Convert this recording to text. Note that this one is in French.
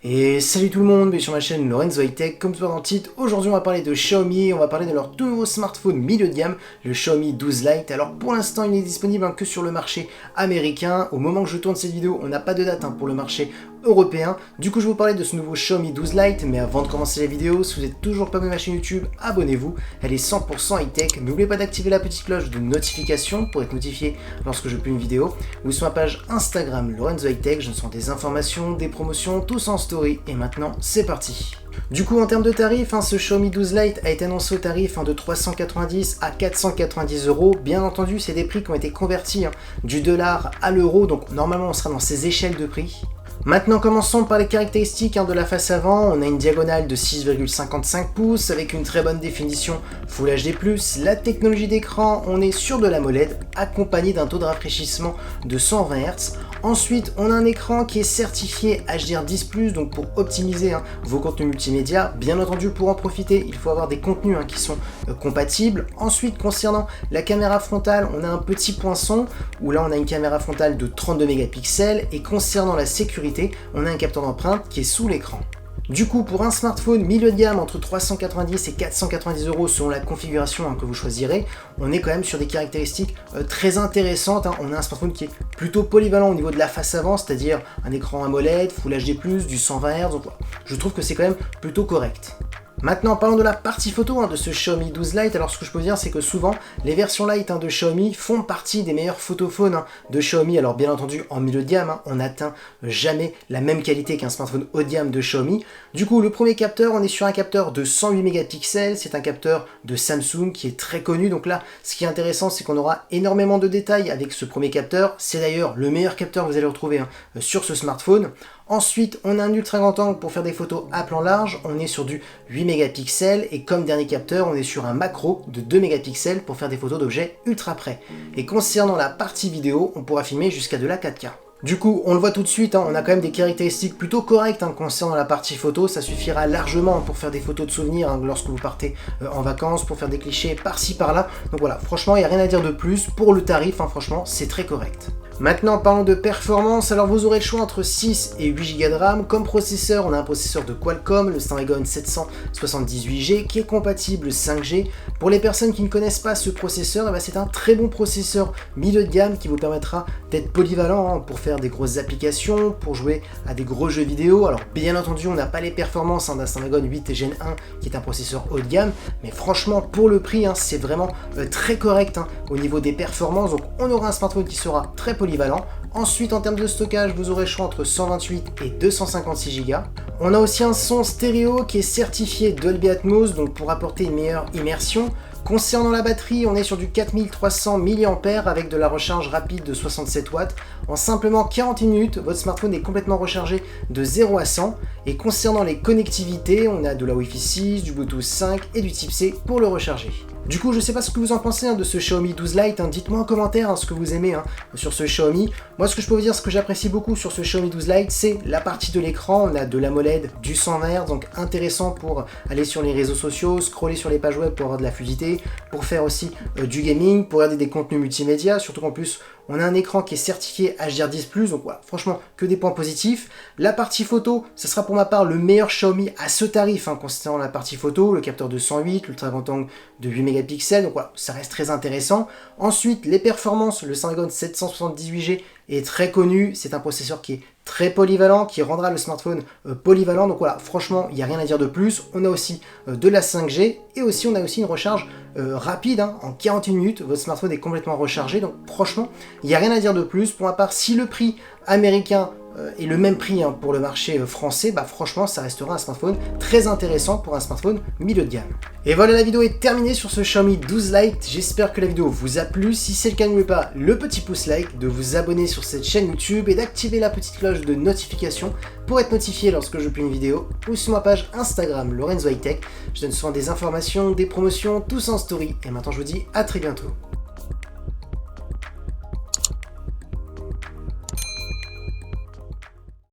Et salut tout le monde, bienvenue sur ma chaîne Lorenzo High Tech. Comme tu vois dans le titre, aujourd'hui on va parler de Xiaomi, on va parler de leur tout nouveau smartphone milieu de gamme, le Xiaomi 12 Lite. Alors pour l'instant il n'est disponible que sur le marché américain. Au moment que je tourne cette vidéo, on n'a pas de date pour le marché européen. Du coup je vais vous parler de ce nouveau Xiaomi 12 Lite, mais avant de commencer la vidéo, si vous n'êtes toujours pas abonné à ma chaîne YouTube, abonnez-vous, elle est 100% high tech. N'oubliez pas d'activer la petite cloche de notification pour être notifié lorsque je publie une vidéo, ou sur ma page Instagram Lorenzo High Tech, je sens des informations, des promotions, tous en story. Et maintenant c'est parti. Du coup en termes de tarifs, ce Xiaomi 12 Lite a été annoncé au tarif de 390 à 490 €. Bien entendu c'est des prix qui ont été convertis du dollar à l'euro, donc normalement on sera dans ces échelles de prix. Maintenant commençons par les caractéristiques de la face avant. On a une diagonale de 6,55 pouces avec une très bonne définition Full HD+. La technologie d'écran, on est sur de l'AMOLED accompagné d'un taux de rafraîchissement de 120 Hz. Ensuite, on a un écran qui est certifié HDR10+, donc pour optimiser vos contenus multimédia. Bien entendu, pour en profiter, il faut avoir des contenus qui sont compatibles. Ensuite, concernant la caméra frontale, on a un petit poinçon, où là on a une caméra frontale de 32 mégapixels. Et concernant la sécurité, on a un capteur d'empreinte qui est sous l'écran. Du coup, pour un smartphone milieu de gamme entre 390 et 490 € selon la configuration que vous choisirez, on est quand même sur des caractéristiques très intéressantes. On a un smartphone qui est plutôt polyvalent au niveau de la face avant, c'est-à-dire un écran AMOLED, Full HD+, du 120 Hz, donc voilà, je trouve que c'est quand même plutôt correct. Maintenant, parlons de la partie photo de ce Xiaomi 12 Lite. Alors ce que je peux dire, c'est que souvent, les versions Lite de Xiaomi font partie des meilleurs photophones de Xiaomi. Alors bien entendu, en milieu de gamme, on n'atteint jamais la même qualité qu'un smartphone haut de gamme de Xiaomi. Du coup, le premier capteur, on est sur un capteur de 108 mégapixels. C'est un capteur de Samsung qui est très connu. Donc là, ce qui est intéressant, c'est qu'on aura énormément de détails avec ce premier capteur. C'est d'ailleurs le meilleur capteur que vous allez retrouver sur ce smartphone. Ensuite, on a un ultra grand angle pour faire des photos à plan large, on est sur du 8 mégapixels et comme dernier capteur, on est sur un macro de 2 mégapixels pour faire des photos d'objets ultra près. Et concernant la partie vidéo, on pourra filmer jusqu'à de la 4K. Du coup, on le voit tout de suite, on a quand même des caractéristiques plutôt correctes concernant la partie photo. Ça suffira largement pour faire des photos de souvenirs lorsque vous partez en vacances, pour faire des clichés par-ci par-là. Donc voilà, franchement, il n'y a rien à dire de plus. Pour le tarif, franchement, c'est très correct. Maintenant, parlons de performance. Alors vous aurez le choix entre 6 et 8 Go de RAM. Comme processeur, on a un processeur de Qualcomm, le Snapdragon 778G, qui est compatible 5G. Pour les personnes qui ne connaissent pas ce processeur, c'est un très bon processeur milieu de gamme qui vous permettra d'être polyvalent pour faire des grosses applications, pour jouer à des gros jeux vidéo. Alors bien entendu, on n'a pas les performances d'un Snapdragon 8 Gen 1 qui est un processeur haut de gamme, mais franchement pour le prix, c'est vraiment très correct au niveau des performances. Donc on aura un smartphone qui sera très polyvalent. Ensuite, en termes de stockage, vous aurez le choix entre 128 et 256 Go. On a aussi un son stéréo qui est certifié Dolby Atmos, donc pour apporter une meilleure immersion. Concernant la batterie, on est sur du 4300 mAh avec de la recharge rapide de 67 watts. En simplement 40 minutes, votre smartphone est complètement rechargé de 0 à 100. Et concernant les connectivités, on a de la Wi-Fi 6, du Bluetooth 5 et du type C pour le recharger. Du coup, je sais pas ce que vous en pensez de ce Xiaomi 12 Lite, dites-moi en commentaire ce que vous aimez sur ce Xiaomi. Moi, ce que je peux vous dire, ce que j'apprécie beaucoup sur ce Xiaomi 12 Lite, c'est la partie de l'écran. On a de l'AMOLED, du 120 Hz, donc intéressant pour aller sur les réseaux sociaux, scroller sur les pages web pour avoir de la fluidité, pour faire aussi du gaming, pour regarder des contenus multimédia, surtout qu'en plus, on a un écran qui est certifié HDR10+, donc voilà, franchement, que des points positifs. La partie photo, ce sera pour ma part le meilleur Xiaomi à ce tarif, concernant la partie photo, le capteur de 108, l'ultra grand angle de 8 mégapixels, donc voilà, ça reste très intéressant. Ensuite, les performances, le Snapdragon 778G est très connu, c'est un processeur qui est très polyvalent, qui rendra le smartphone polyvalent, donc voilà, franchement, il n'y a rien à dire de plus. On a aussi de la 5G, et aussi on a aussi une recharge rapide, en 41 minutes, votre smartphone est complètement rechargé, donc franchement, il n'y a rien à dire de plus. Pour ma part, si le prix américain est le même prix pour le marché français, franchement, ça restera un smartphone très intéressant pour un smartphone milieu de gamme. Et voilà, la vidéo est terminée sur ce Xiaomi 12 Lite. J'espère que la vidéo vous a plu. Si c'est le cas, n'oubliez pas le petit pouce like, de vous abonner sur cette chaîne YouTube et d'activer la petite cloche de notification pour être notifié lorsque je publie une vidéo, ou sur ma page Instagram Lorenzo High Tech. Je donne souvent des informations, des promotions, tous en story. Et maintenant, je vous dis à très bientôt.